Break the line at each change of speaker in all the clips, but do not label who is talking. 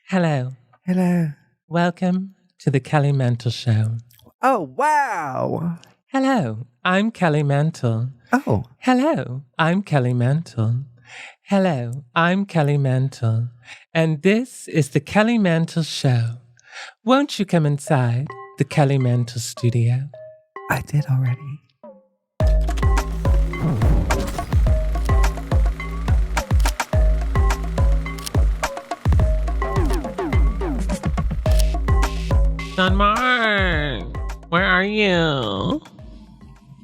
Hello.
Hello.
Welcome to the Kelly Mantle Show.
Oh, wow.
Hello, I'm Kelly Mantle.
Oh.
Hello, I'm Kelly Mantle. Hello, I'm Kelly Mantle. And this is the Kelly Mantle Show. Won't you come inside the Kelly Mantle studio?
I did already.
John Mark, where are you?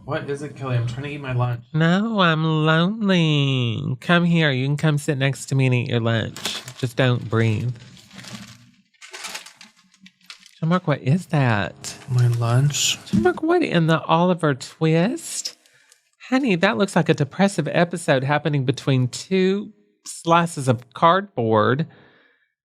What is it, Kelly? I'm trying to eat my lunch.
No, I'm lonely. Come here. You can come sit next to me and eat your lunch. Just don't breathe. John Mark, what is that?
My lunch?
John Mark, what in the Oliver twist? Honey, that looks like a depressive episode happening between two slices of cardboard.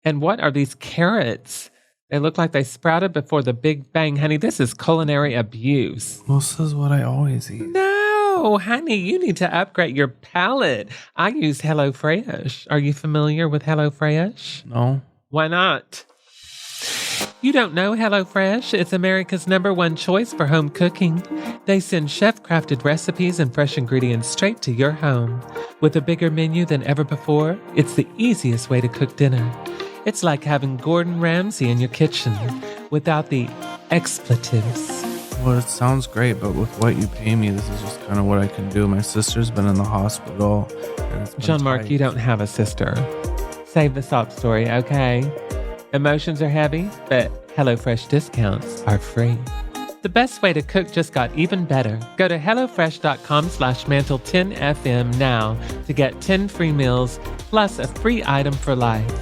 And what are these carrots? They look like they sprouted before the Big Bang. Honey, this is culinary abuse.
Well, this is what I always eat.
No, honey, you need to upgrade your palate. I use HelloFresh. Are you familiar with HelloFresh?
No.
Why not? You don't know HelloFresh? It's America's #1 choice for home cooking. They send chef-crafted recipes and fresh ingredients straight to your home. With a bigger menu than ever before, it's the easiest way to cook dinner. It's like having Gordon Ramsay in your kitchen without the expletives.
Well, it sounds great, but with what you pay me, this is just kind of what I can do. My sister's been in the hospital.
John Mark, you don't have a sister. Save the sob story, okay? Emotions are heavy, but HelloFresh discounts are free. The best way to cook just got even better. Go to HelloFresh.com/Mantle10FM now to get 10 free meals plus a free item for life.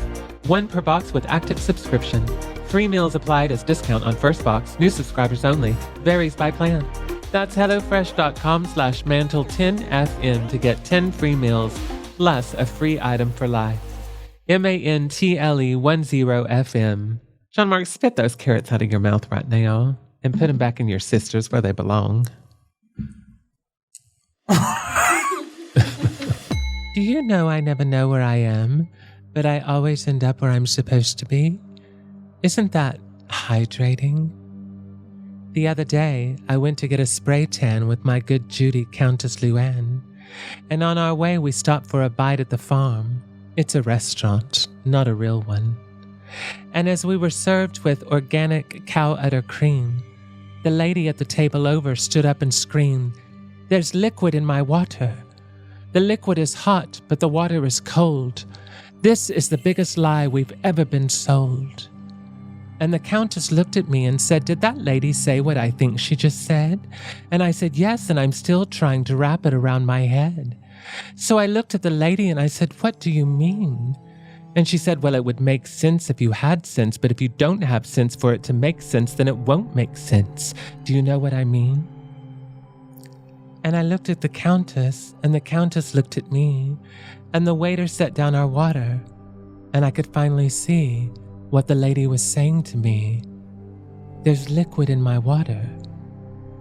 1 per box with active subscription. 3 meals applied as discount on first box. New subscribers only. Varies by plan. That's HelloFresh.com/Mantle10FM to get 10 free meals plus a free item for life. MANTLE10FM. John Mark, spit those carrots out of your mouth right now and put them back in your sisters where they belong. Do you know I never know where I am, but I always end up where I'm supposed to be? Isn't that hydrating? The other day, I went to get a spray tan with my good Judy, Countess Luann, and on our way, we stopped for a bite at the farm. It's a restaurant, not a real one. And as we were served with organic cow udder cream, the lady at the table over stood up and screamed, "There's liquid in my water. The liquid is hot, but the water is cold. This is the biggest lie we've ever been sold." And the Countess looked at me and said, "Did that lady say what I think she just said?" And I said, "Yes, and I'm still trying to wrap it around my head." So I looked at the lady and I said, "What do you mean?" And she said, "Well, it would make sense if you had sense, but if you don't have sense for it to make sense, then it won't make sense. Do you know what I mean?" And I looked at the Countess, and the Countess looked at me, and the waiter set down our water, and I could finally see what the lady was saying to me. There's liquid in my water.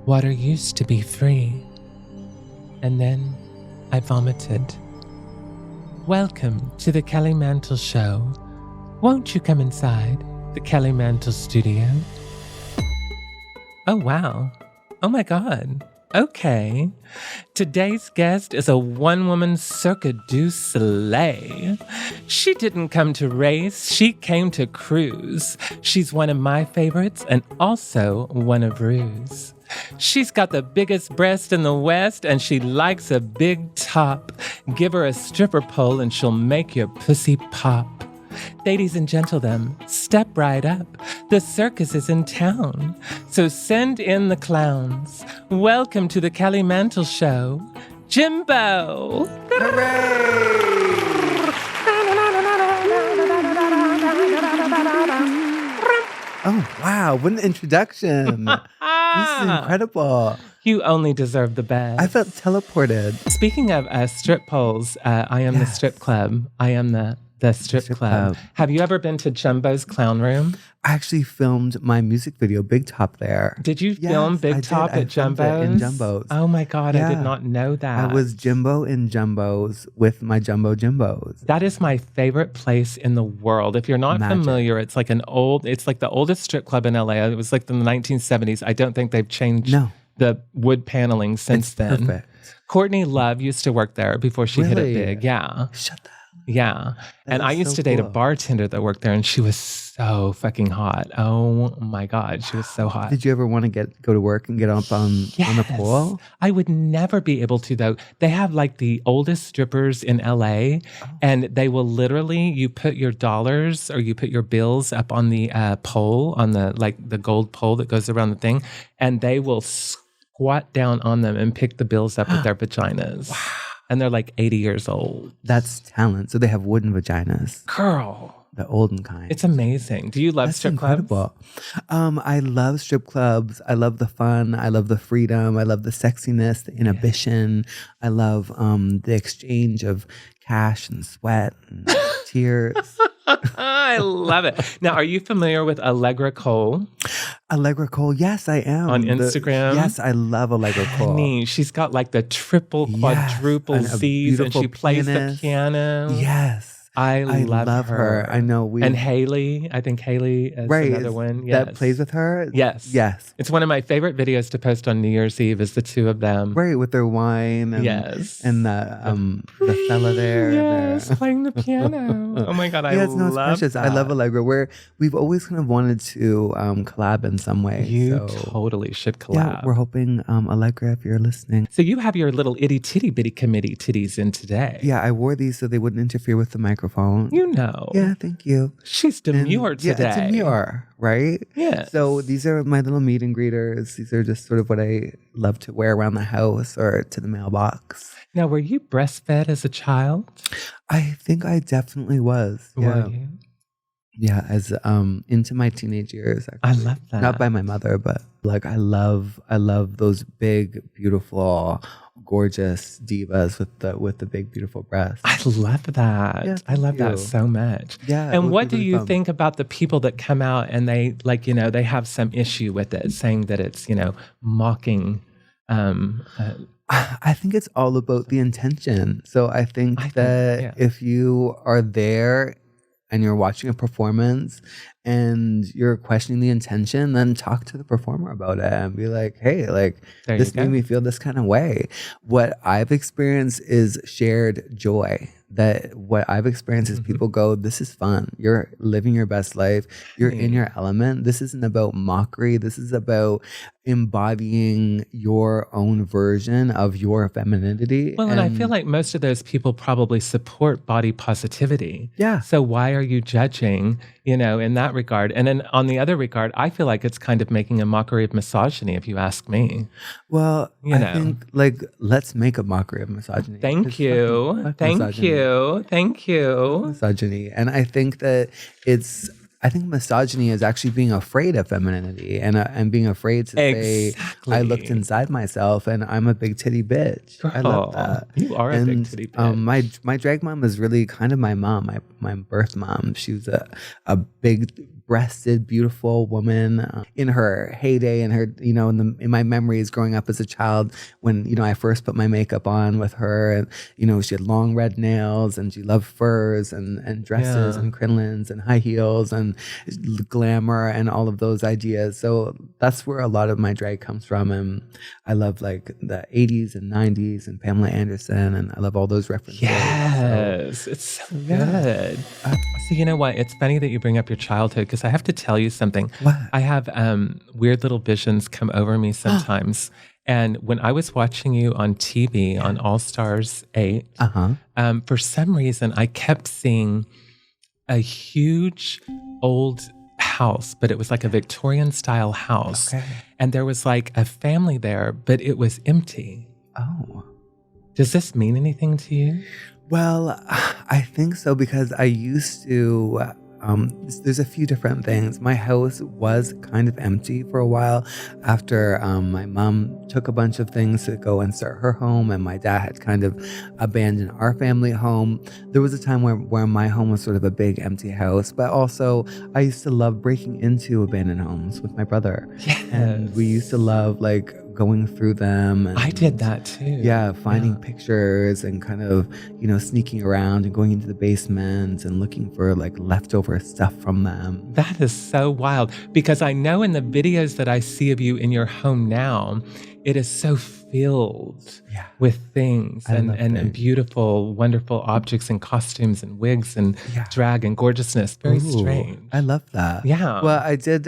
Water used to be free. And then I vomited. Welcome to the Kelly Mantle Show. Won't you come inside the Kelly Mantle studio? Oh, wow. Oh, my God. Okay. Today's guest is a one-woman Cirque du Soleil. She didn't come to race, she came to cruise. She's one of my favorites and also one of Rue's. She's got the biggest breast in the West and she likes a big top. Give her a stripper pole and she'll make your pussy pop. Ladies and gentlemen, step right up. The circus is in town. So send in the clowns. Welcome to the Kelly Mantle Show, Jimbo.
Oh, wow. What an introduction. This is incredible.
You only deserve the best.
I felt teleported.
Speaking of strip poles, I am the strip club. I am the The strip club. Have you ever been to Jumbo's Clown Room?
I actually filmed my music video, Big Top, there.
Did you film Big Top at Jumbo's?
In Jumbo's.
Oh my God, I did not know that.
I was Jimbo in Jumbo's with my Jumbo Jimbos.
That is my favorite place in the world. If you're not familiar, it's like the oldest strip club in LA. It was like in the 1970s. I don't think they've changed the wood paneling since then.
Perfect.
Courtney Love used to work there before she hit it big. Yeah.
Shut the hell up.
Yeah. And I used to date a bartender that worked there, and she was so fucking hot. Oh my God. She was so hot.
Did you ever want to go to work and get up on the pole?
I would never be able to, though. They have like the oldest strippers in LA, and they will literally, you put your dollars or you put your bills up on the pole, on the gold pole that goes around the thing, and they will squat down on them and pick the bills up with their vaginas. Wow. And they're like 80 years old.
That's talent. So they have wooden vaginas.
Girl.
The olden kind.
It's amazing. Do you love strip
incredible.
clubs?
I love strip clubs. I love the fun. I love the freedom. I love the sexiness, the inhibition. I love the exchange of cash and sweat and tears.
I love it. Now, are you familiar with Allegra Cole?
Allegra Cole, yes, I am.
On Instagram?
Yes, I love Allegra Cole.
Honey, she's got like the triple, quadruple C's, and she plays the piano.
Yes. I love her. I know
and Haley. I think Haley is another one. Yes.
That plays with her?
Yes.
Yes.
It's one of my favorite videos to post on New Year's Eve is the two of them.
Right, with their wine. And, and the fella there.
Yes, playing the piano. Oh my God, I love precious.
That. I love Allegra. We've always kind of wanted to collab in some way.
You totally should collab.
Yeah, we're hoping, Allegra, if you're listening.
So you have your little itty titty bitty committee titties in today.
Yeah, I wore these so they wouldn't interfere with the microphone.
You know.
Yeah, thank you.
She's demure today.
Yeah, it's demure, right?
Yeah.
So these are my little meet and greeters. These are just sort of what I love to wear around the house or to the mailbox.
Now, were you breastfed as a child?
I think I definitely was.
Were you?
Yeah, as into my teenage years. Actually.
I love that.
Not by my mother, but like I love those big, beautiful, gorgeous divas with the big, beautiful breasts.
I love that.
Yeah,
I love that so much.
Yeah.
And what do you think about the people that come out and they they have some issue with it, saying that it's mocking?
I think it's all about the intention. So I think if you are there and you're watching a performance and you're questioning the intention, then talk to the performer about it and be like, hey, like this made me feel this kind of way. What I've experienced is shared joy. That what I've experienced is people go, this is fun. You're living your best life. You're in your element. This isn't about mockery. This is about embodying your own version of your femininity.
Well, and I feel like most of those people probably support body positivity.
Yeah.
So why are you judging, in that regard? And then on the other regard, I feel like it's kind of making a mockery of misogyny, if you ask me.
Well, I think let's make a mockery of misogyny.
Thank you. Thank you. Thank you.
Misogyny. And I think that I think misogyny is actually being afraid of femininity and being afraid to say, I looked inside myself and I'm a big titty bitch.
Girl,
I love that.
You are a big titty bitch.
My drag mom is really kind of my mom, my birth mom. She was a big breasted, beautiful woman in her heyday and her, in my memories growing up as a child when, I first put my makeup on with her and, she had long red nails and she loved furs and dresses and crinolines and high heels and glamour and all of those ideas. So that's where a lot of my drag comes from. And I love like the 80s and 90s and Pamela Anderson and I love all those references.
Yes, it's so good. So you know what? It's funny that you bring up your childhood because I have to tell you something.
What?
I have weird little visions come over me sometimes. And when I was watching you on TV on All Stars 8, for some reason I kept seeing a huge old house, but it was like a Victorian style house.
Okay.
And there was like a family there, but it was empty.
Oh.
Does this mean anything to you?
Well, I think so because I used to there's a few different things. My house was kind of empty for a while after my mom took a bunch of things to go and start her home, and my dad had kind of abandoned our family home. There was a time where my home was sort of a big empty house, but also I used to love breaking into abandoned homes with my brother.
Yes.
And we used to love like going through them. And,
I did that too.
Yeah, finding pictures and kind of, sneaking around and going into the basement and looking for like leftover stuff from them.
That is so wild, because I know in the videos that I see of you in your home now, it is so filled with things and beautiful, wonderful objects and costumes and wigs and drag and gorgeousness. Very strange.
I love that.
Yeah.
Well, I did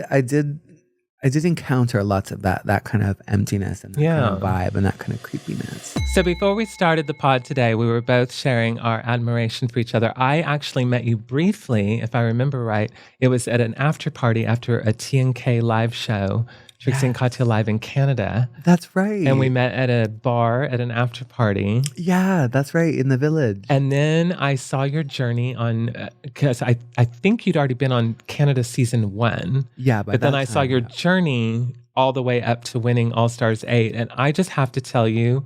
encounter lots of that kind of emptiness and that kind of vibe and that kind of creepiness.
So before we started the pod today, we were both sharing our admiration for each other. I actually met you briefly, if I remember right. It was at an after party after a TNK live show, Trixie and Katya Live in Canada.
That's right.
And we met at a bar at an after party.
Yeah, that's right, in the village.
And then I saw your journey on, because I think you'd already been on Canada season 1.
Yeah,
but then I saw your journey all the way up to winning All Stars 8. And I just have to tell you,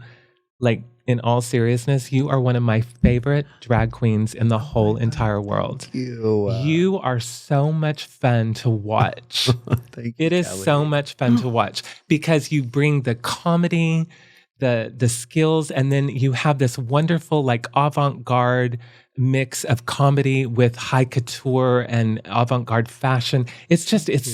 like, in all seriousness, you are one of my favorite drag queens in the whole entire world.
Thank you.
You are so much fun to watch.
Thank you,
it is
Kelly.
so much fun to watch because you bring the comedy, the skills, and then you have this wonderful like avant-garde mix of comedy with high couture and avant-garde fashion. It's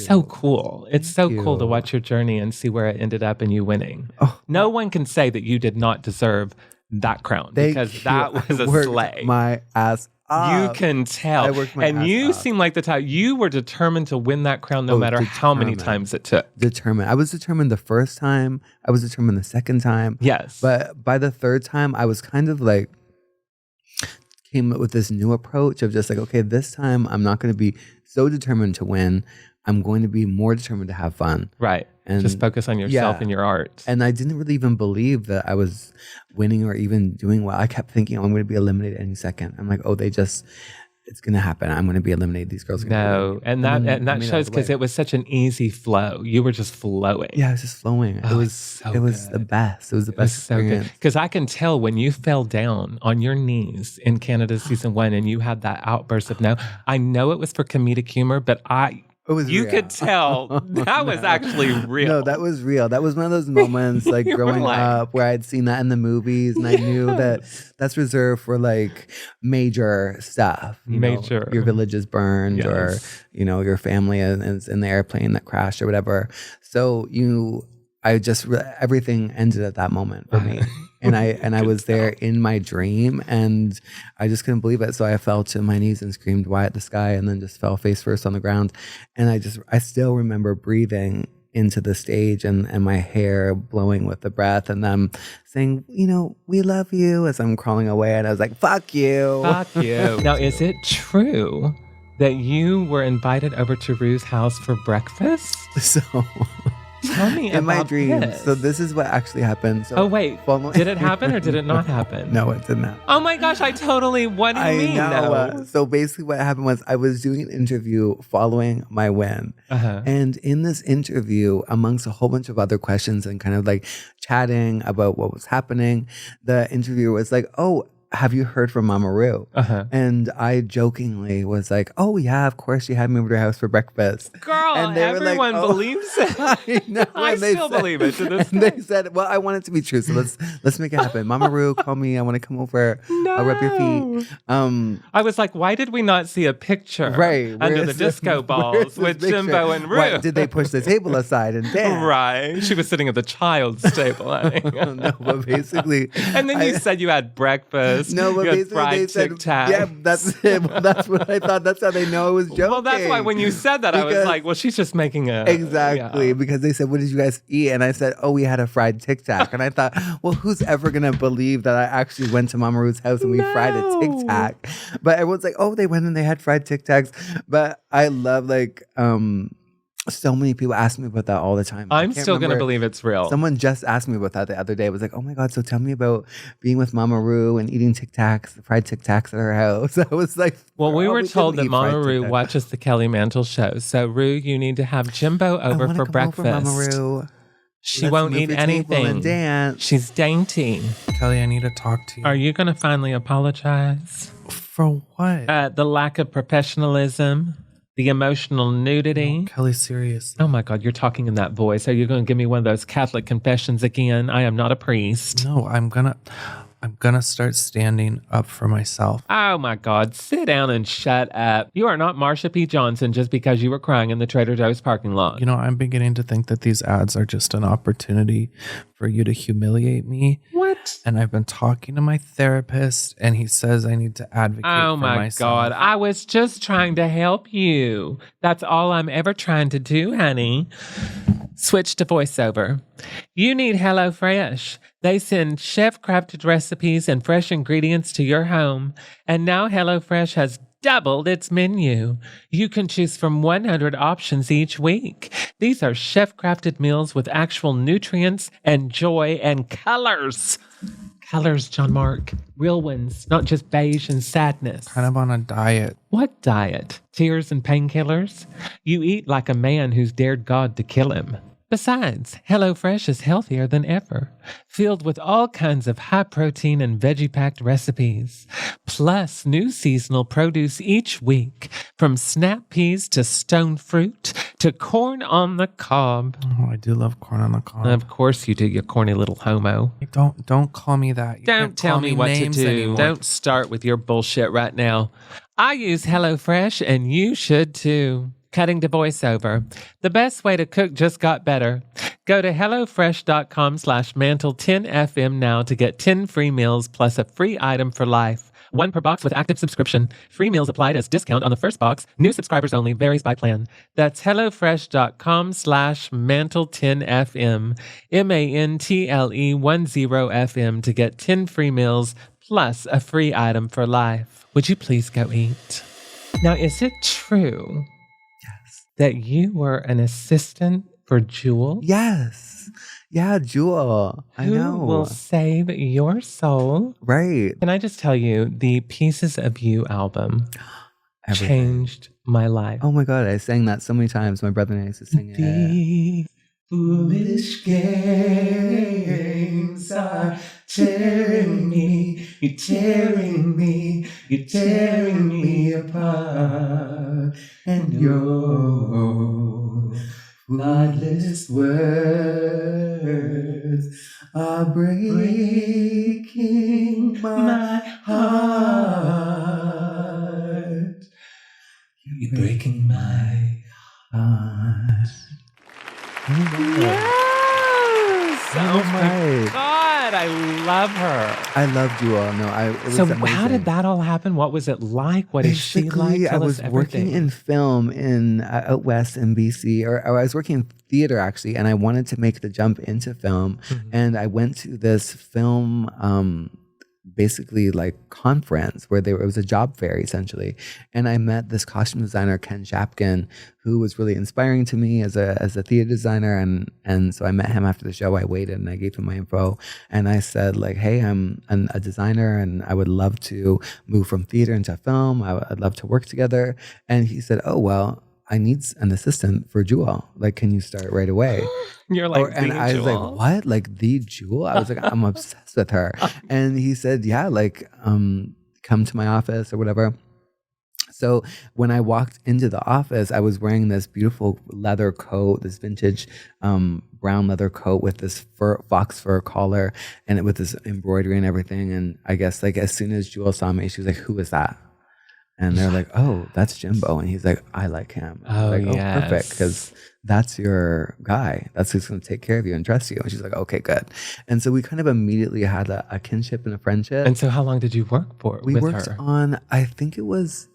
so cool. It's so cool to watch your journey and see where it ended up and you winning. No one can say that you did not deserve that crown because that was a slay.
My ass off.
You can tell.
I worked my ass
you
off.
seem like the type, you were determined to win that crown no matter how many times it took.
Determined. I was determined the first time. I was determined the second time.
Yes.
But by the third time, I was kind of like, came up with this new approach of just like, okay, this time I'm not going to be so determined to win. I'm going to be more determined to have fun.
Right. And just focus on yourself and your art.
And I didn't really even believe that I was winning or even doing well. I kept thinking, I'm going to be eliminated any second. I'm like, it's going to happen. I'm going to be eliminated. These girls are going to be eliminated.
And that shows because it was such an easy flow. You were just flowing.
Yeah, it was just flowing. It was the best. It was the best experience.
Because I can tell when you fell down on your knees in Canada season 1 and you had that outburst of no, I know it was for comedic humor, but you could tell that was actually real.
No, that was real. That was one of those moments like growing up where I'd seen that in the movies and I knew that that's reserved for like major stuff. You know, your village is burned or, your family is in the airplane that crashed or whatever. So everything ended at that moment for me. And I was there in my dream and I just couldn't believe it. So I fell to my knees and screamed "Why at the sky" and then just fell face first on the ground. And I still remember breathing into the stage and my hair blowing with the breath and them saying, "We love you" as I'm crawling away. And I was like, "Fuck you."
Fuck you. Now, is it true that you were invited over to Rue's house for breakfast?
So...
Tell me
in my
about
dreams.
this.
So this is what actually happened. So
did it happen or did it not happen?
No, it did not.
Oh my gosh, what do you mean?
I know. So basically what happened was I was doing an interview following my win. And in this interview, amongst a whole bunch of other questions and kind of like chatting about what was happening, the interviewer was like, "Oh, have you heard from Mama Ru?" And I jokingly was like, "Oh yeah, of course she had me over to her house for breakfast."
Girl,
and
everyone believes it.
I know.
I still believe it to this
day. They said, "Well, I want it to be true, so let's make it happen." Mama Ru, call me. I want to come over.
No.
I'll rub your feet.
I was like, why did we not see a picture under the disco balls with Jimbo and Ru?
What, did they push the table aside and dance?
Right. She was sitting at the child's table.
No, but basically.
And then you said you had breakfast.
No, but basically they said, yeah, that's it. Well, that's what I thought. That's how they know I was joking.
Well, that's why when you said that, I was like, well, she's just making a...
Exactly, because they said, what did you guys eat? And I said, oh, we had a fried Tic Tac. And I thought, well, who's ever going to believe that I actually went to Mama Ruth's house and we fried a Tic Tac? But everyone's like, oh, they went and they had fried Tic Tacs. But I love So many people ask me about that all the time.
I'm still going to believe it's real.
Someone just asked me about that the other day. It was like, oh my God, so tell me about being with Mama Ru and eating Tic Tacs, the fried Tic Tacs at her house. I was like,
well, we were told that Mama Ru watches the Kelly Mantle Show. So, Ru, you need to have Jimbo over for breakfast.
Over, Mama Ru.
She won't eat anything.
And dance.
She's dainty.
Kelly, I need to talk to you.
Are you going to finally apologize?
For what?
The lack of professionalism. The emotional nudity.
No, Kelly, seriously.
Oh my God, you're talking in that voice. Are you going to give me one of those Catholic confessions again? I am not a priest.
No, I'm gonna start standing up for myself.
Oh my God, sit down and shut up. You are not Marsha P. Johnson just because you were crying in the Trader Joe's parking lot.
You know, I'm beginning to think that these ads are just an opportunity for you to humiliate me.
What?
And I've been talking to my therapist, and he says I need to advocate for myself. Oh my
God, I was just trying to help you. That's all I'm ever trying to do, honey. Switch to voiceover. You need HelloFresh. They send chef-crafted recipes and fresh ingredients to your home. And now HelloFresh has doubled its menu. You can choose from 100 options each week. These are chef-crafted meals with actual nutrients and joy and colors. Colors, John Mark. Real ones, not just beige and sadness.
Kind of on a diet.
What diet? Tears and painkillers? You eat like a man who's dared God to kill him. Besides, HelloFresh is healthier than ever, filled with all kinds of high-protein and veggie-packed recipes, plus new seasonal produce each week, from snap peas to stone fruit to corn on the cob.
Oh, I do love corn on the cob.
Of course you do, you corny little homo.
Don't call me that.
Don't tell me what to do. Anymore. Don't start with your bullshit right now. I use HelloFresh, and you should too. Cutting to voiceover. The best way to cook just got better. Go to HelloFresh.com/Mantle10FM now to get 10 free meals plus a free item for life. 1 per box with active subscription. Free meals applied as discount on the first box. New subscribers only. Varies by plan. That's HelloFresh.com/Mantle10FM. MANTLE10FM to get 10 free meals plus a free item for life. Would you please go eat? Now, is it true that you were an assistant for Jewel?
Yes. Yeah, Jewel. I know.
Who will save your soul?
Right.
Can I just tell you, the Pieces of You album changed my life.
Oh my God, I sang that so many times. My brother and I used to sing it.
Foolish games are tearing me, you're tearing me, you're tearing me apart. And your flawless words are breaking my heart. You're breaking my heart. Yes! Oh my God, I love her.
I love Jewel. No, it was amazing.
How did that all happen? What was it like? What is she like?
I was working in film in out west in BC, or I was working in theater actually, and I wanted to make the jump into film, and I went to this film basically like conference where it was a job fair essentially, and I met this costume designer Ken Shapkin, who was really inspiring to me as a theater designer, and so I met him after the show. I waited and I gave him my info, and I said like, hey, I'm a designer and I would love to move from theater into film. I'd love to work together. And he said, oh well, I need an assistant for Jewel. Like, can you start right away?
You're like,
and I was like, what? Like the Jewel? I was like, I'm obsessed with her. And he said, yeah, like, come to my office or whatever. So when I walked into the office, I was wearing this beautiful leather coat, this vintage brown leather coat with this fox fur collar, and with this embroidery and everything. And I guess like as soon as Jewel saw me, she was like, who is that? And they're like, oh, that's Jimbo. And he's like, I like him.
Oh,
like,
yes.
Perfect, because that's your guy. That's who's going to take care of you and trust you. And she's like, okay, good. And so we kind of immediately had a kinship and a friendship.
And so how long did you work for
we
with
worked
her?
On, I think it was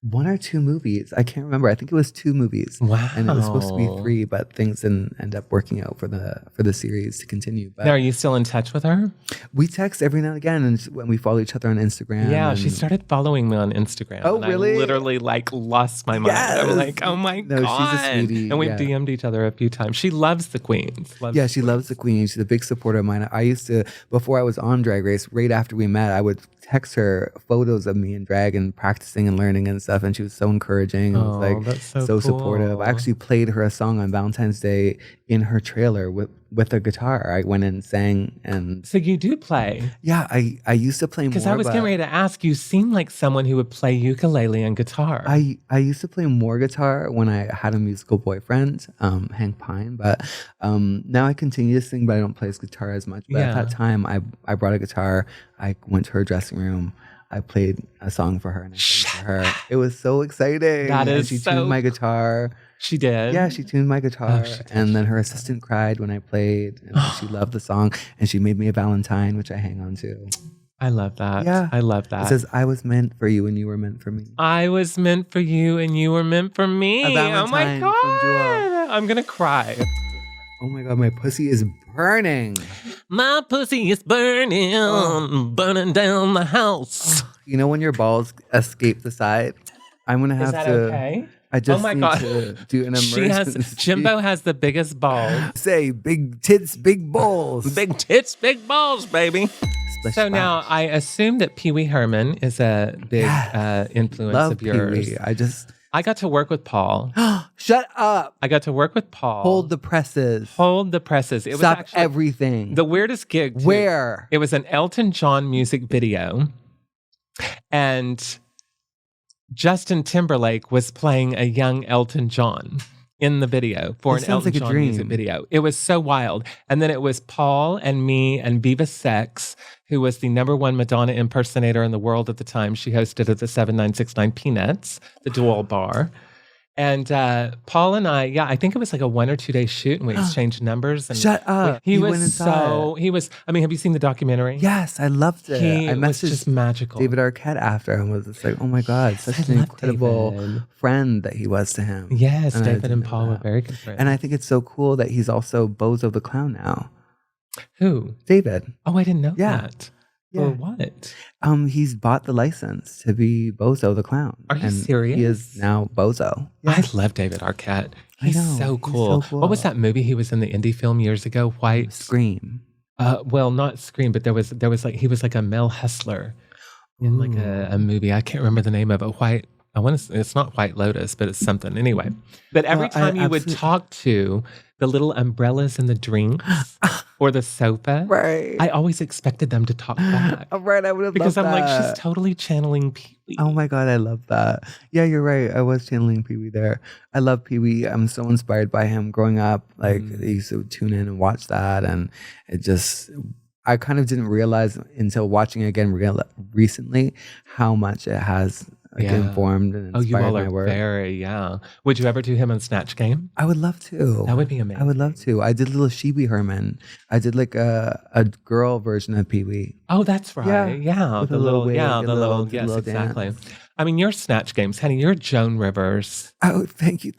1 or 2 movies. I can't remember. I think it was 2 movies.
Wow.
And it was supposed to be 3, but things didn't end up working out for the series to continue. But
now, are you still in touch with her?
We text every now and again, and when we follow each other on Instagram.
Yeah, she started following me on Instagram.
Oh,
and
really?
I literally lost my mind.
Yes.
I'm like, oh my God.
She's a sweetie.
And we've DM'd each other a few times. She loves the queens.
She loves the queen. She's a big supporter of mine. I used to, before I was on Drag Race, right after we met, I would text her photos of me in drag and practicing and learning and stuff, and she was so encouraging. It was like
that's so
cool.
Cool.
Supportive. I actually played her a song on Valentine's Day in her trailer with a guitar. I went and sang. And
so you do play?
Yeah, I used to play more.
Because I was getting ready to ask, you seem like someone who would play ukulele and guitar.
I used to play more guitar when I had a musical boyfriend, Hank Pine, but now I continue to sing, but I don't play his guitar as much. But at that time, I brought a guitar. I went to her dressing room. I played a song for her and I sang for her. It was so exciting.
That is
and she tuned my guitar.
She did?
Yeah, she tuned my guitar. And then her assistant cried when I played. And she loved the song. And she made me a Valentine, which I hang on to.
I love that.
Yeah.
I love that.
It says, I was meant for you and you were meant for me.
I was meant for you and you were meant for me.
A Valentine from Jewel.
I'm going to cry.
Oh my God, my pussy is burning.
My pussy is burning, burning down the house.
You know when your balls escape the side? I'm going to have to...
Okay?
I just need to do an emergency.
Jimbo has the biggest balls.
Say, big tits, big balls.
Big tits, big balls, baby. So now I assume that Wee Herman is a big influence of yours.
Pee-wee.
I got to work with Paul.
Shut up.
I got to work with Paul.
Hold the presses.
Hold the presses. It
Stop
was actually
everything.
The weirdest gig. Too.
Where?
It was an Elton John music video. And Justin Timberlake was playing a young Elton John in the video for an Elton John music video. It was so wild. And then it was Paul and me and Viva Sex, who was the #1 Madonna impersonator in the world at the time. She hosted at the 7969 Peanuts, the dual bar. And Paul and I think it was like a 1 or 2 day shoot and we exchanged numbers. And
Shut up.
He was, I mean, have you seen the documentary?
Yes, I loved it. I messaged
just magical.
David Arquette after and was just like, oh my God, such an incredible friend that he was to him.
Yes, and David and Paul were very good friends.
And I think it's so cool that he's also Bozo the Clown now.
Who?
David.
Oh, I didn't know that.
Yeah.
For what?
He's bought the license to be Bozo the Clown.
Are you serious?
He is now Bozo.
Yeah. I love David Arquette. He's so cool. He's so cool. What was that movie he was in, the indie film years ago? White
Scream.
Well, not Scream, but there was like he was like a Mel Hustler in like a movie. I can't remember the name of it. It's not White Lotus, but it's something. Anyway. But every time you would talk to the little umbrellas in the drinks or the sofa,
right.
I always expected them to talk back.
Right, I would have
because
loved
I'm
that.
like, she's totally channeling Pee-wee.
Oh my God, I love that. Yeah, you're right. I was channeling Pee-wee there. I love Pee-wee. I'm so inspired by him growing up. Like, I used to tune in and watch that. And it just, I kind of didn't realize until watching it again recently how much it has informed and inspired my work.
Would you ever do him on Snatch Game?
I would love to.
That would be amazing.
I would love to. I did little Wee Herman. I did like a girl version of Pee-wee.
Oh, that's right. Yeah.
The little wig,
yes, exactly.
Dance.
I mean, your Snatch Games, honey, you're Joan Rivers.
Oh, thank you.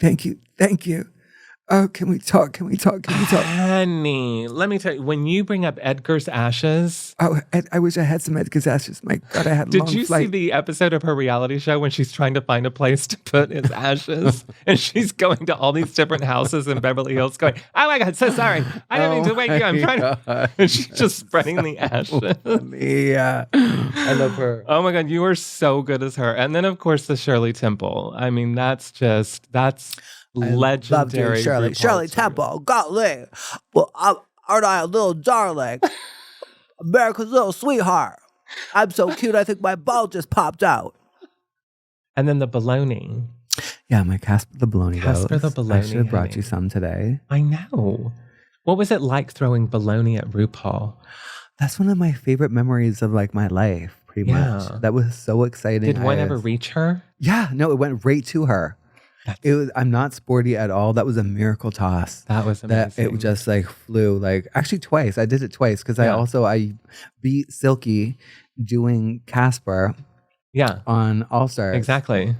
Oh, can we talk?
Honey, let me tell you, when you bring up Edgar's ashes.
Oh, I wish I had some Edgar's ashes. My God, I had a long flight. Did you
see the episode of her reality show when she's trying to find a place to put his ashes? And she's going to all these different houses in Beverly Hills going, oh my God, so sorry. I didn't mean to wake you. I'm trying to. And she's just spreading the ashes.
Yeah. I love her.
Oh my God, you are so good as her. And then, of course, the Shirley Temple. I mean, that's legendary.
Shirley Temple, golly. Well, aren't I a little darling? America's little sweetheart. I'm so cute, I think my ball just popped out.
And then the bologna.
Yeah, my Casper the bologna.
Casper the bologna.
I should have brought you some today.
I know. What was it like throwing bologna at RuPaul?
That's one of my favorite memories of like my life, pretty much. That was so exciting.
Did one ever reach her?
Yeah, no, it went right to her. I'm not sporty at all. That was a miracle toss.
That was amazing.
That it just like flew. Like actually twice. I did it twice because I beat Silky doing Casper.
Yeah.
On All Stars.
Exactly.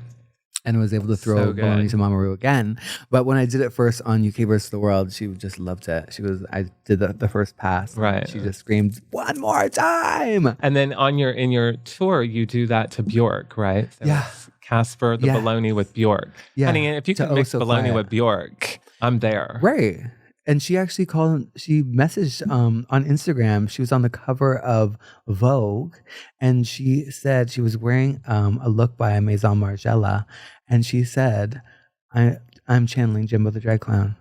and was able to throw baloney to Mama Ru again. But when I did it first on UK versus the World, she just loved it. I did the first pass.
Right.
She just screamed, "One more time!"
And then in your tour, you do that to Bjork, right? So
yeah.
Casper the baloney with Bjork.
Yeah.
Honey, if you can mix baloney with Bjork, I'm there.
Right. And she actually she messaged on Instagram. She was on the cover of Vogue, and she said she was wearing a look by Maison Margiela, and she said, I'm channeling Jimbo the Drag Clown.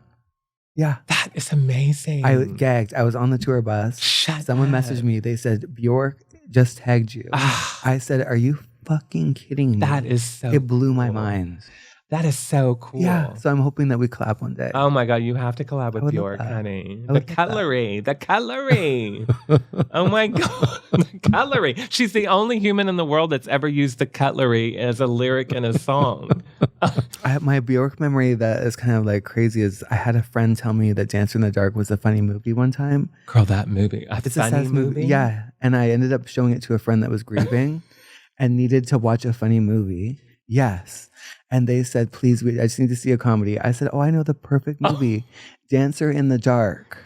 Yeah.
That is amazing.
I gagged. I was on the tour bus. Someone messaged me. They said, Bjork just tagged you. I said, are you fucking kidding me?
That is so
It blew my mind. That
is so cool.
Yeah. So I'm hoping that we collab one day.
Oh my God, you have to collab with Bjork, honey. The cutlery. Oh my God. The cutlery. She's the only human in the world that's ever used the cutlery as a lyric in a song.
My Bjork memory that is kind of like crazy is I had a friend tell me that Dancer in the Dark was a funny movie one time.
Girl, that movie. It's a funny movie?
Yeah. And I ended up showing it to a friend that was grieving and needed to watch a funny movie. Yes. And they said, please, I just need to see a comedy. I said, I know the perfect movie, Dancer in the Dark.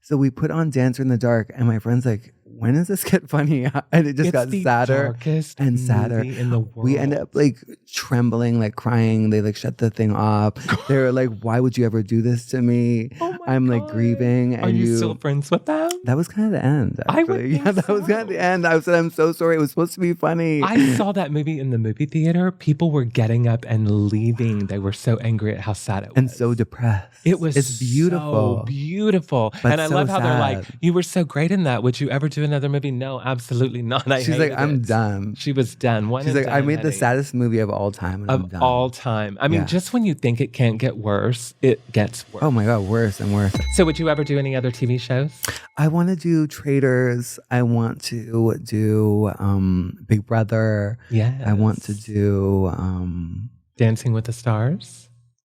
So we put on Dancer in the Dark, and my friend's like, when does this get funny? And it just got sadder and sadder.
In the world.
We ended up like trembling, like crying. They like shut the thing off. They were like, why would you ever do this to me? I'm like grieving. And
are you still friends with them?
That was kind of the end. Actually. That was kind of the end. I said, I'm so sorry. It was supposed to be funny.
I saw that movie in the movie theater. People were getting up and leaving. They were so angry at how sad it was.
And so depressed.
It's
beautiful.
So beautiful. And I love how they're like, you were so great in that. Would you ever do another movie? No, absolutely not.
She's like, I'm done.
She was done.
She's like, I made the saddest movie of all time. And I'm done.
All time. I mean, just when you think it can't get worse, it gets worse.
Oh my God, worse and worse.
So would you ever do any other TV shows?
I want to do Traitors. I want to do Big Brother.
Yeah.
I want to do
Dancing with the Stars.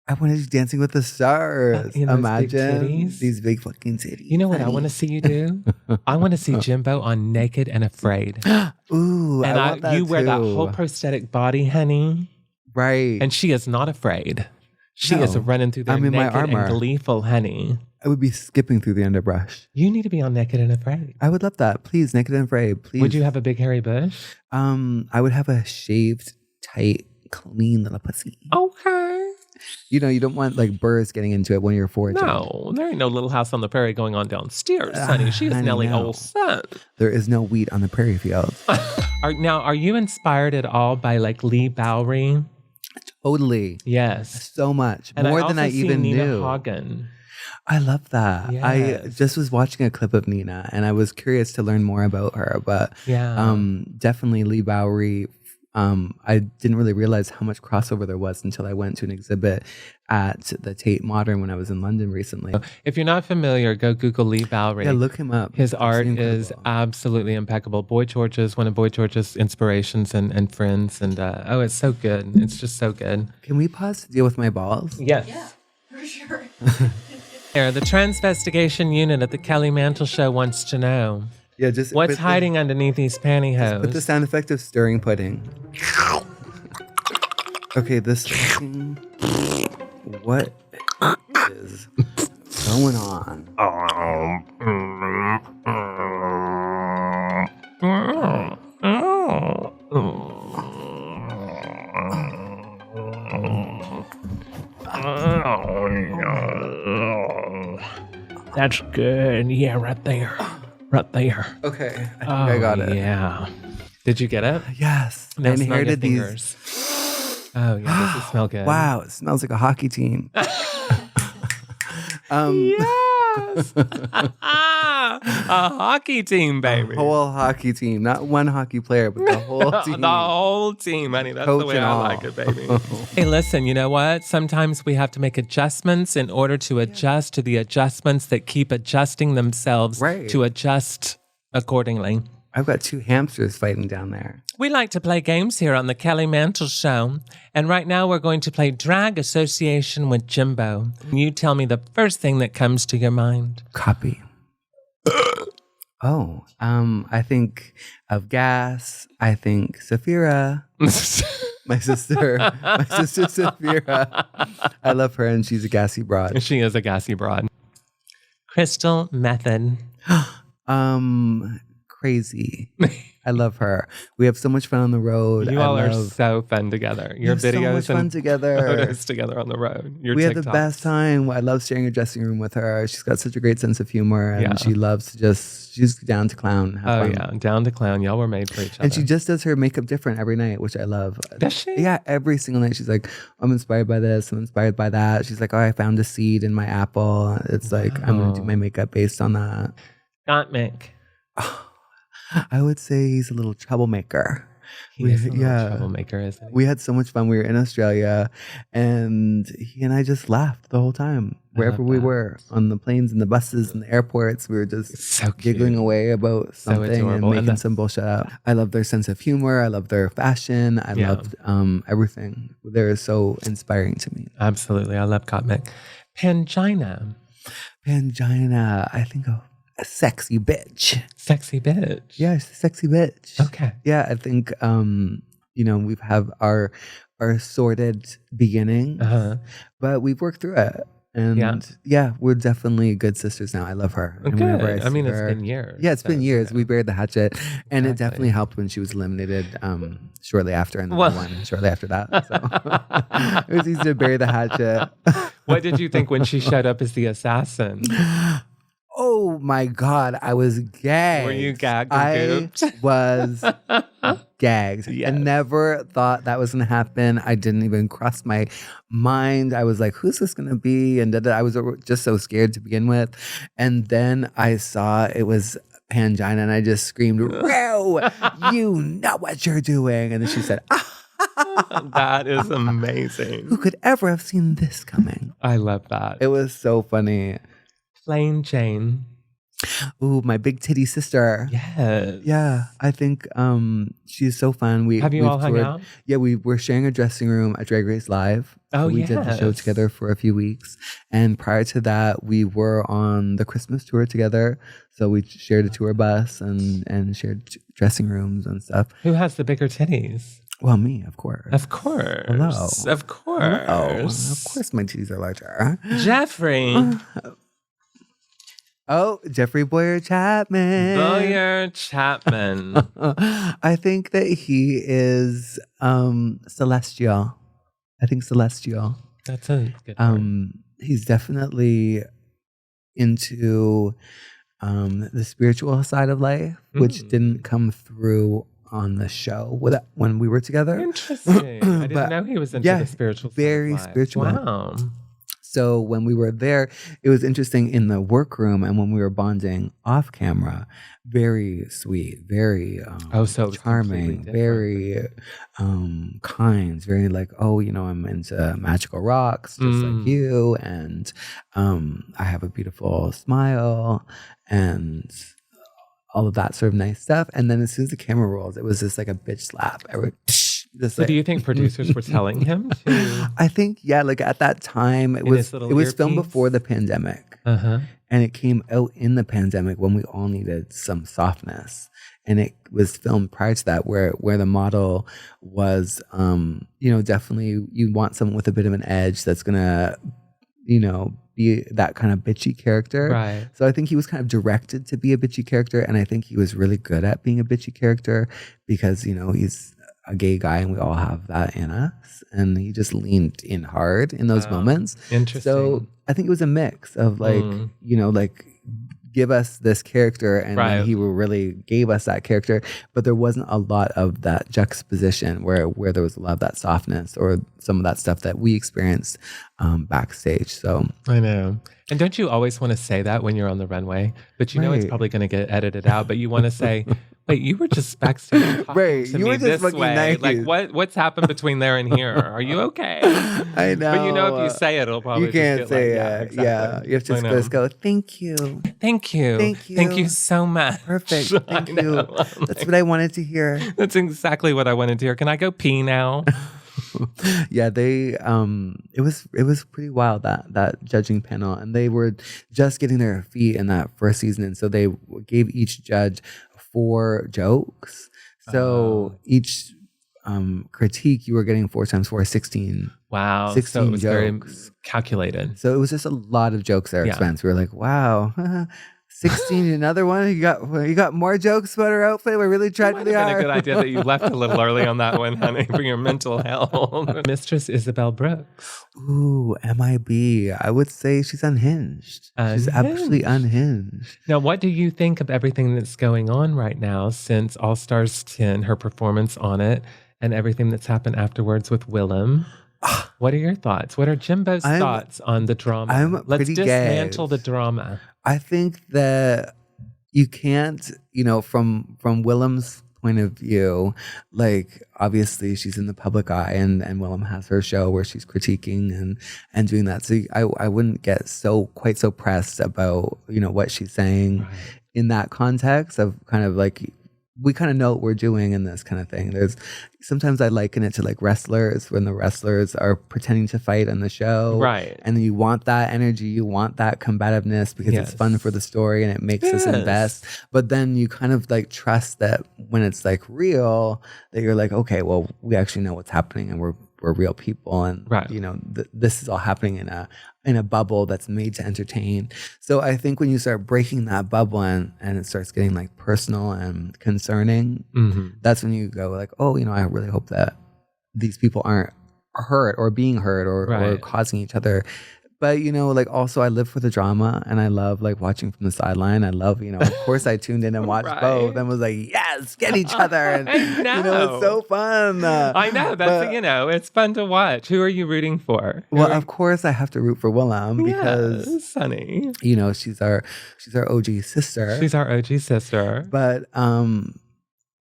I want to do Dancing with the Stars. Imagine these big fucking titties.
You know what I want to see you do? I want to see Jimbo on Naked and Afraid.
Ooh,
and
I want that
you wear that
too.
whole prosthetic body, honey.
Right.
And she is not afraid. She is running through there naked
my armor.
and gleeful, honey.
I would be skipping through the underbrush.
You need to be on Naked and Afraid.
I would love that. Please, Naked and Afraid. Please.
Would you have a big hairy bush?
I would have a shaved, tight, clean little pussy.
Okay.
You know, you don't want like birds getting into it when you're 40.
No, there ain't no Little House on the Prairie going on downstairs, honey. She is Nellie Olson.
There is no wheat on the prairie field.
Are you inspired at all by like Lee Bowery?
Totally.
Yes.
So much.
And
More than I even
Nina
knew.
Hagen.
I love that.
Yes.
I just was watching a clip of Nina and I was curious to learn more about her. But definitely Lee Bowery. I didn't really realize how much crossover there was until I went to an exhibit at the Tate Modern when I was in London recently.
If you're not familiar, go Google Lee Bowery.
Yeah, look him up.
His art is absolutely impeccable. Boy George is one of Boy George's inspirations and friends. And it's so good. It's just so good.
Can we pause to deal with my balls?
Yes.
Yeah, for sure.
The Transvestigation Unit at the Kelly Mantle Show wants to know.
Yeah, just
what's hiding underneath these pantyhose?
Put the sound effect of stirring pudding. Okay, this thing. What is going on?
That's good. Yeah, right there. Right there.
Okay, I think I got it.
Yeah. Did you get it?
Yes.
Now
I inherited
smell your
these.
fingers. Oh, yeah. Does it smell good?
Wow, it smells like a hockey team.
Yes. A hockey team, baby.
A whole hockey team. Not one hockey player, but the whole team.
The whole team, honey. That's
Coach
the way
and
I
all.
like it, baby. Hey, listen, you know what? Sometimes we have to make adjustments in order to adjust to the adjustments that keep adjusting themselves to adjust accordingly.
I've got two hamsters fighting down there.
We like to play games here on the Kelly Mantle Show. And right now we're going to play Drag Association with Jimbo. You tell me the first thing that comes to your mind.
Copy. I think of gas. I think Saphira. My sister Safira. I love her, and she's a gassy broad.
She is a gassy broad. Crystal Method.
Crazy. I love her. We have so much fun on the road.
You all are so fun together. Your videos
so much fun together.
Photos together on the road.
We had the best time. I love sharing a dressing room with her. She's got such a great sense of humor, and she loves to she's down to clown. Have fun.
Down to clown. Y'all were made for each other.
And she just does her makeup different every night, which I love.
Does she?
Yeah, every single night. She's like, I'm inspired by this. I'm inspired by that. She's like, oh, I found a seed in my apple. It's like, I'm going to do my makeup based on that.
Got Mick.
I would say he's a little troublemaker.
He is a little troublemaker, isn't he?
We had so much fun. We were in Australia, and he and I just laughed the whole time. Wherever we were, on the planes and the buses and the airports, we were just giggling away about something and making some bullshit up. I love their sense of humor. I love their fashion. I loved everything. They're so inspiring to me.
Absolutely. I love Gottmik. Pangina.
I think a sexy bitch.
Sexy bitch.
Yeah, she's a sexy bitch.
Okay.
Yeah, I think we've have our sordid beginning, but we've worked through it. And we're definitely good sisters now. I love her.
Good. I mean, it's been years.
Yeah, it's been years. We buried the hatchet. And it definitely helped when she was eliminated shortly after, and then I won shortly after that. So it was easy to bury the hatchet.
What did you think when she showed up as the assassin?
Oh my God, I was gagged.
Were you gagged and gooped?
I was gagged.
Yes.
I never thought that was going to happen. I didn't even cross my mind. I was like, who's this going to be? And I was just so scared to begin with. And then I saw it was Pangina, and I just screamed, "Row, you know what you're doing." And then she said,
That is amazing.
Who could ever have seen this coming?
I love that.
It was so funny.
Plain Jane.
Ooh, my big titty sister.
Yes.
Yeah, I think she's so fun.
Have you all hung out?
Yeah, we were sharing a dressing room at Drag Race Live.
Oh,
we did the show together for a few weeks. And prior to that, we were on the Christmas tour together. So we shared a tour bus and shared dressing rooms and stuff.
Who has the bigger titties?
Well, me, of course.
Of course.
Hello.
Of course.
Hello. Of course my titties are larger.
Jeffrey.
Jeffrey Boyer Chapman. I think that he is celestial. I think celestial.
That's a good word.
He's definitely into the spiritual side of life, which didn't come through on the show when we were together.
Interesting. I didn't know he was into the spiritual side.
Very spiritual.
Wow.
So when we were there, it was interesting in the workroom, and when we were bonding off camera, very sweet, very charming, very kind, very like, I'm into magical rocks, just like you, and I have a beautiful smile, and all of that sort of nice stuff. And then as soon as the camera rolls, it was just like a bitch slap.
So do you think producers were telling him to?
I think, like at that time, it was filmed before the pandemic. And it came out in the pandemic when we all needed some softness. And it was filmed prior to that where the model was, definitely you want someone with a bit of an edge that's going to, be that kind of bitchy character.
Right.
So I think he was kind of directed to be a bitchy character. And I think he was really good at being a bitchy character because, he's a gay guy and we all have that in us. And he just leaned in hard in those moments.
Interesting.
So I think it was a mix of give us this character, and then he really gave us that character, but there wasn't a lot of that juxtaposition where there was a lot of that softness or some of that stuff that we experienced backstage. So
I know. And don't you always want to say that when you're on the runway? But it's probably going to get edited out. But you want to say, wait, you were just backstage talking to me this way. Like, what's happened between there and here? Are you okay?
I know.
But if you say it, it'll probably
you can't
just
say
it.
Exactly. Yeah, you have to just go, thank you.
Thank you.
Thank you.
Thank you so much.
Perfect. Thank you. That's what I wanted to hear.
That's exactly what I wanted to hear. Can I go pee now?
Yeah, they it was pretty wild, that judging panel, and they were just getting their feet in that first season, and so they gave each judge 4 jokes. So each critique, you were getting 4 times 4, 16.
Wow.
16
so it was
jokes.
very calculated.
So it was just a lot of jokes at our expense. We were like, wow. 16, another one. You got more jokes about her outfit. We really tried really hard.
It's been a good idea that you left a little early on that one, honey, for your mental health. Mistress Isabel Brooks.
Ooh, MIB. I would say she's unhinged. She's absolutely unhinged.
Now, what do you think of everything that's going on right now since All Stars 10, her performance on it, and everything that's happened afterwards with Willem? What are your thoughts? What are Jimbo's thoughts on the drama? Let's dismantle the drama.
I think that you can't, from Willem's point of view, like obviously she's in the public eye and Willem has her show where she's critiquing and doing that. So I wouldn't get quite so pressed about, what she's saying in that context of kind of like, we kind of know what we're doing in this kind of thing. Sometimes I liken it to like wrestlers when the wrestlers are pretending to fight on the show.
Right.
And you want that energy, you want that combativeness because it's fun for the story and it makes us invest. But then you kind of like trust that when it's like real, that you're like, okay, well, we actually know what's happening and we're real people. And, this is all happening in a bubble that's made to entertain. So I think when you start breaking that bubble and it starts getting like personal and concerning, that's when you go like, oh, I really hope that these people aren't hurt or being hurt or causing each other. But, like also I live for the drama and I love like watching from the sideline. I love, of course I tuned in and watched both and was like, yes, get each other. And,
I know.
It's so fun.
I know. That's, it's fun to watch. Who are you rooting for?
Of course I have to root for Willem because,
honey,
she's our OG sister.
She's our OG sister.
But,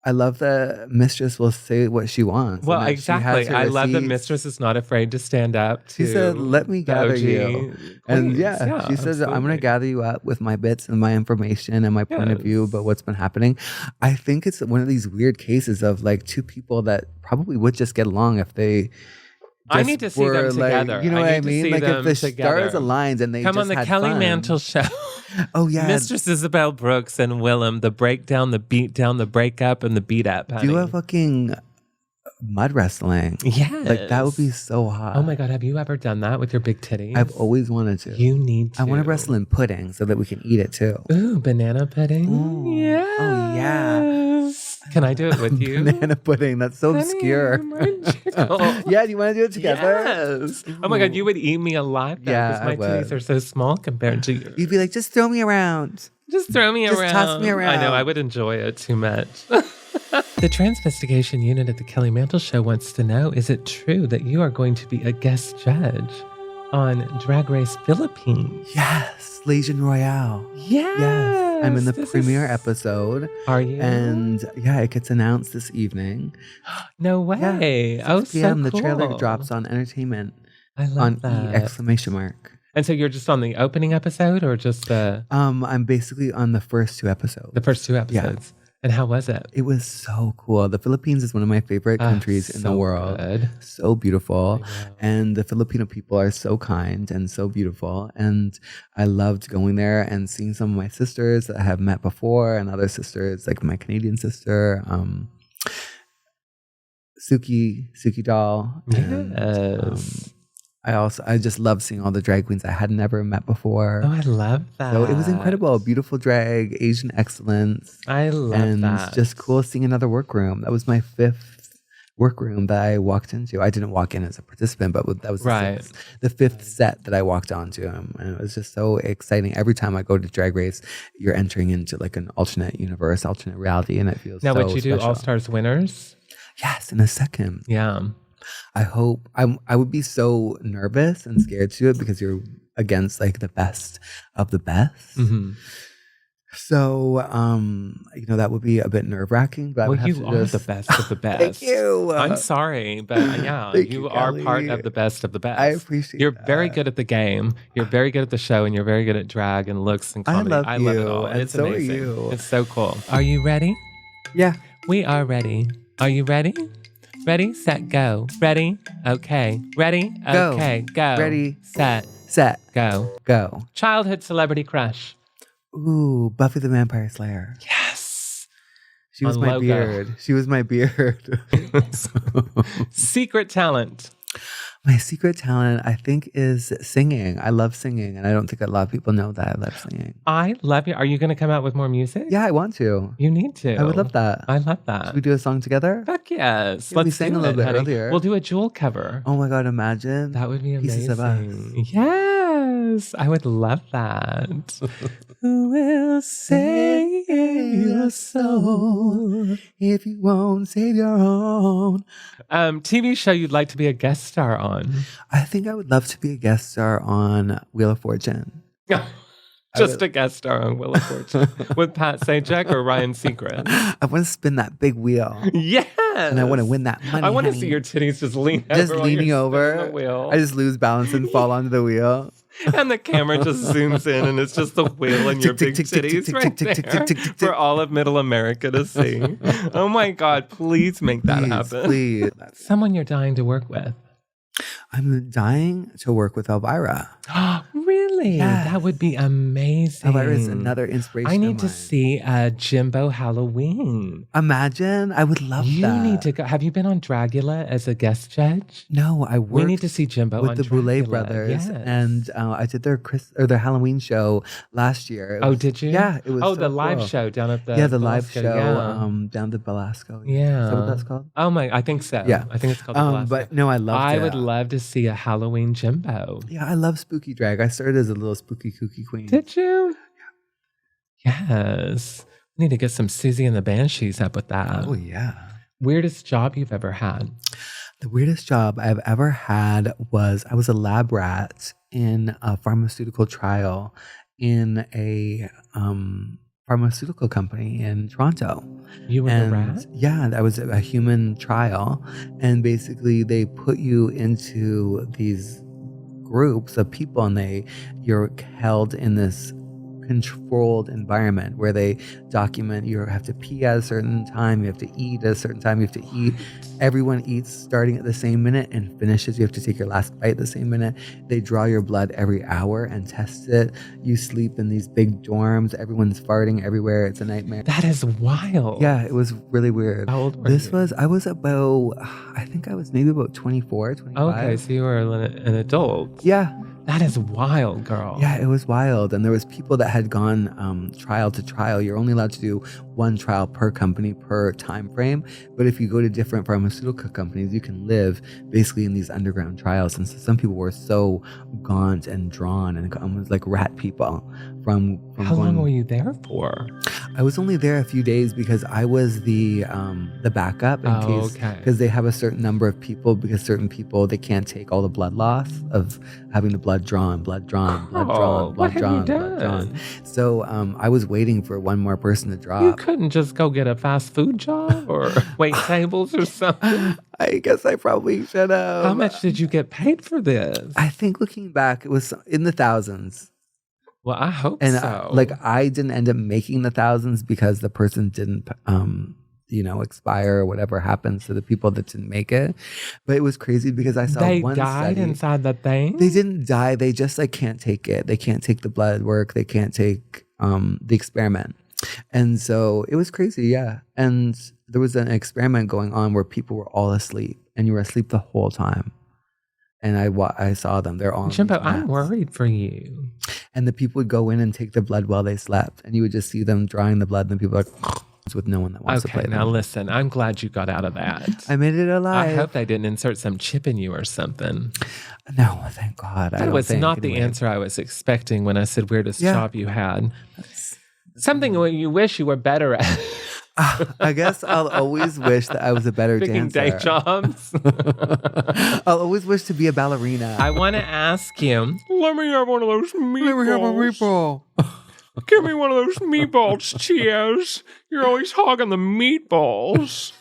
I love that Mistress will say what she wants.
Well, exactly. I love that Mistress is not afraid to stand up to
She said, let me gather you. And she
absolutely.
says, I'm going to gather you up with my bits and my information and my point of view about what's been happening. I think it's one of these weird cases of like two people that probably would just get along if they...
I need to see them together.
You know what I mean? Like if the
together.
stars aligned and they
come
just
on the
had
Kelly
fun.
Mantle Show.
Oh yeah,
Mistress Isabel Brooks and Willem, the breakdown, the beat down, the breakup, and the beat up. Honey.
Do a fucking mud wrestling.
Yes,
like that would be so hot.
Oh my god, have you ever done that with your big titties?
I've always wanted to.
You need to.
I want to wrestle in pudding so that we can eat it too.
Ooh, banana pudding.
Ooh.
Yeah.
Oh yeah.
Can I do it with you?
Banana pudding. That's so obscure. Yeah, do you want to do it together?
Yes. Oh my god, you would eat me alive though, because my titties are so small compared to yours.
You'd be like, just throw me around.
Just throw me around.
Just toss me around.
I know, I would enjoy it too much. The Transvestigation Unit at the Kelly Mantle Show wants to know, is it true that you are going to be a guest judge on Drag Race Philippines?
Yes, Legion Royale.
Yes.
I'm in the premiere episode.
Are you?
And it gets announced this evening.
No way.
Yeah, 6
so
p.m.
cool.
The trailer drops on Entertainment.
I love
on
that. ! And so you're just on the opening episode or just the...
I'm basically on the first 2 episodes.
The first 2 episodes. Yeah. And how was it?
It was so cool. The Philippines is one of my favorite countries in the world.
Good.
So beautiful. And the Filipino people are so kind and so beautiful. And I loved going there and seeing some of my sisters that I have met before and other sisters, like my Canadian sister, Suki doll.
Yes.
And, I just love seeing all the drag queens I had never met before.
Oh, I love that.
So it was incredible. Beautiful drag, Asian excellence.
I love that.
And it's just cool seeing another workroom. That was my 5th workroom that I walked into. I didn't walk in as a participant, but that was the 5th set that I walked onto. And it was just so exciting. Every time I go to Drag Race, you're entering into like an alternate universe, alternate reality, and it feels
now,
so
would you do All Stars winners?
Yes, in a second.
Yeah.
I hope I would be so nervous and scared to do it because you're against like the best of the best.
Mm-hmm.
So, that would be a bit nerve-wracking. But
you are the best of the best.
Thank you.
I'm sorry, but you are part of the best of the best.
I appreciate
You're
that.
very good at the game. You're very good at the show, and you're very good at drag and looks and comedy.
I love
it all.
and
it's
so
amazing.
are you.
It's so cool. Are you ready?
Yeah.
We are ready. Are you ready? Ready, set, go. Ready? Okay. Ready? Okay. Go.
Ready.
Set. Go.
Go.
Childhood celebrity crush.
Ooh, Buffy the Vampire Slayer.
Yes.
She was my beard. She was my beard.
Secret talent.
My secret talent, I think, is singing. I love singing, and I don't think a lot of people know that I love singing.
I love you. Are you going to come out with more music?
Yeah, I want to.
You need to.
I would love that.
I love that.
Should we do a song together?
Fuck yes.
Yeah, we sang a little bit earlier.
We'll do a Jewel cover.
Oh my God, imagine.
That would be amazing.
Pieces of Us.
Yes, I would love that. Who will save your soul
if you won't save your own?
TV show you'd like to be a guest star on?
I think I would love to be a guest star on Wheel of Fortune.
Just a guest star on Wheel of Fortune with Pat Sajak or Ryan Seacrest.
I want to spin that big wheel.
Yes.
And I want to win that money.
I want to see your titties just leaning over. The wheel.
I just lose balance and fall onto the wheel.
And the camera just zooms in and it's just the wheel and your big titties right there for all of Middle America to see. Oh my God, please make that happen.
Please.
Someone you're dying to work with.
I'm dying to work with Elvira.
Really? Yes. That would be amazing.
Elvira is another inspiration.
I need to see Jimbo Halloween.
Imagine. I would love that.
You need to go. Have you been on Dragula as a guest judge?
No, I worked.
We need to see Jimbo
with
on
the
Dragula.
Boulet brothers,
yes.
and I did their Halloween show last year.
Did you?
Yeah, it was.
The live show down at the
the live
Belasco,
show down to Belasco.
Yeah,
is that what that's called?
Oh my, I think so.
Yeah,
I think it's called Belasco.
But no, I would
love to see a Halloween Jimbo.
Yeah, I love spooky drag. I started as a little spooky kooky queen.
Did you? Yeah. Yes. We need to get some Susie and the Banshees up with that.
Oh yeah.
Weirdest job you've ever had?
The weirdest job I've ever had was I was a lab rat in a pharmaceutical trial in a pharmaceutical company in Toronto.
You were the rat?
Yeah, that was a human trial. And basically they put you into these groups of people and you're held in this controlled environment where they document you have to pee at a certain time, you have to eat at a certain time, you have to eat. Everyone eats starting at the same minute and finishes. You have to take your last bite the same minute. They draw your blood every hour and test it. You sleep in these big dorms. Everyone's farting everywhere. It's a nightmare.
That is wild.
Yeah, it was really weird.
How old were you?
I was about, I think I was maybe about 24, 25.
Okay, so you were an adult.
Yeah.
That is wild, girl.
Yeah, it was wild. And there was people that had gone trial to trial. You're only allowed to do one trial per company per time frame. But if you go to different pharmaceutical companies, you can live basically in these underground trials. And so some people were so gaunt and drawn and almost like rat people from
How long were you there for?
I was only there a few days because I was the backup in case, because they have a certain number of people, because certain people, they can't take all the blood loss of having the blood drawn. So I was waiting for one more person to drop.
You couldn't just go get a fast food job or wait tables or something?
I guess I probably should have.
How much did you get paid for this?
I think looking back, it was in the thousands.
Well, I hope
and
so.
I didn't end up making the thousands because the person didn't, expire or whatever happens to the people that didn't make it. But it was crazy because I saw one study. They died
inside the thing?
They didn't die. They just can't take it. They can't take the blood work. They can't take the experiment. And so it was crazy, yeah. And there was an experiment going on where people were all asleep and you were asleep the whole time. And I saw them. They're all
Jimbo, I'm worried for you.
And the people would go in and take the blood while they slept. And you would just see them drawing the blood. And people are like, with no one that wants to play them.
Now listen, I'm glad you got out of that.
I made it alive.
I hope they didn't insert some chip in you or something.
No, thank God.
That was not the answer I was expecting when I said weirdest job you had. Something you wish you were better at.
I guess I'll always wish that I was a better
Picking
dancer.
Day jobs.
I'll always wish to be a ballerina.
I want to ask you. Let me have one of those meatballs.
Let me have a meatball.
Give me one of those meatballs, Chiaz. You're always hogging the meatballs.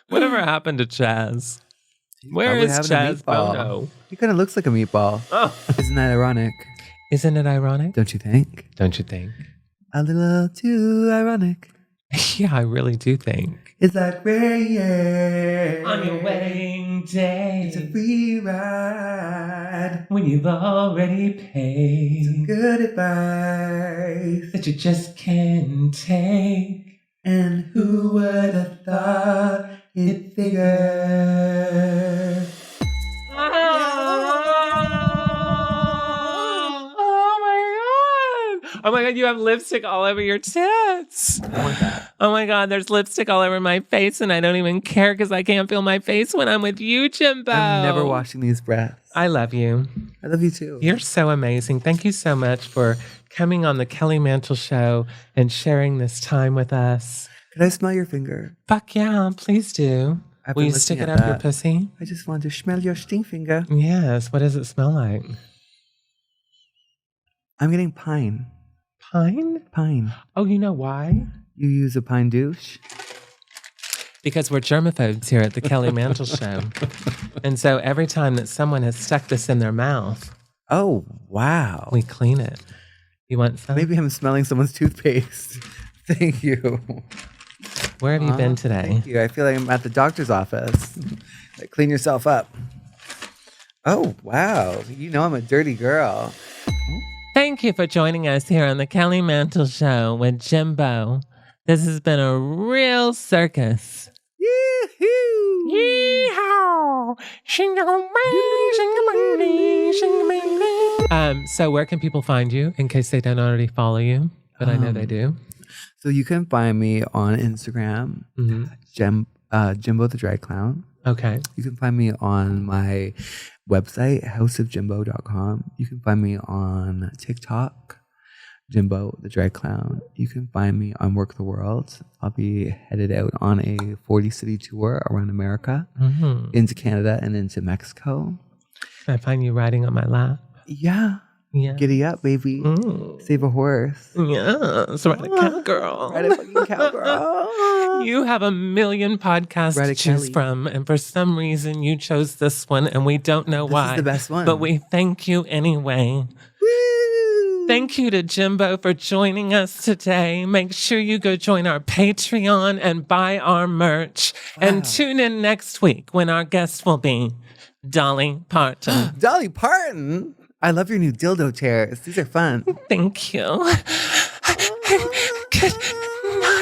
Whatever happened to Chaz? Where is Chaz Bono?
He kind of looks like a meatball.
Oh.
Isn't that ironic?
Isn't it ironic?
Don't you think?
Don't you think?
A little too ironic.
Yeah, I really do think.
It's like rain
On your wedding day.
It's a free ride.
When you've already paid.
Some good advice
that you just can't take.
And who would have thought it figured?
Oh my God, you have lipstick all over your tits.
I want that.
Oh my God, there's lipstick all over my face and I don't even care because I can't feel my face when I'm with you, Jimbo.
I'm never washing these breaths.
I love you.
I love you too.
You're so amazing. Thank you so much for coming on the Kelly Mantle Show and sharing this time with us.
Could I smell your finger?
Fuck yeah, please do. Will you stick it up your pussy?
I just want to smell your stink finger.
Yes. What does it smell like?
I'm getting pine.
Pine?
Pine.
Oh, you know why?
You use a pine douche?
Because we're germaphobes here at the Kelly Mantle Show. And so every time that someone has stuck this in their mouth,
oh, wow,
we clean it. You want some?
Maybe I'm smelling someone's toothpaste. Thank you.
Where have you been today?
Thank you. I feel like I'm at the doctor's office. Like, clean yourself up. Oh, wow. You know I'm a dirty girl.
Thank you for joining us here on the Kelly Mantle Show with Jimbo. This has been a real circus.
Yee-hoo!
Yee-haw! So where can people find you in case they don't already follow you? But I know they do.
So you can find me on Instagram, Jimbo the Drag Clown.
Okay.
You can find me on my website, houseofjimbo.com. You can find me on TikTok, Jimbo the Drag Clown. You can find me on Work the World. I'll be headed out on a 40-city tour around America, into Canada and into Mexico.
Can I find you riding on my lap?
Yeah.
Yeah.
Giddy up, baby. Save a horse.
Yeah. So ride a cowgirl.
Ride a fucking cowgirl.
You have a million podcasts to choose from, and for some reason you chose this one, and we don't know why.
This is the best one.
But we thank you anyway.
Woo!
Thank you to Jimbo for joining us today. Make sure you go join our Patreon and buy our merch. Wow. And tune in next week when our guest will be Dolly Parton.
Dolly Parton? I love your new dildo chairs. These are fun.
Thank you. Good night.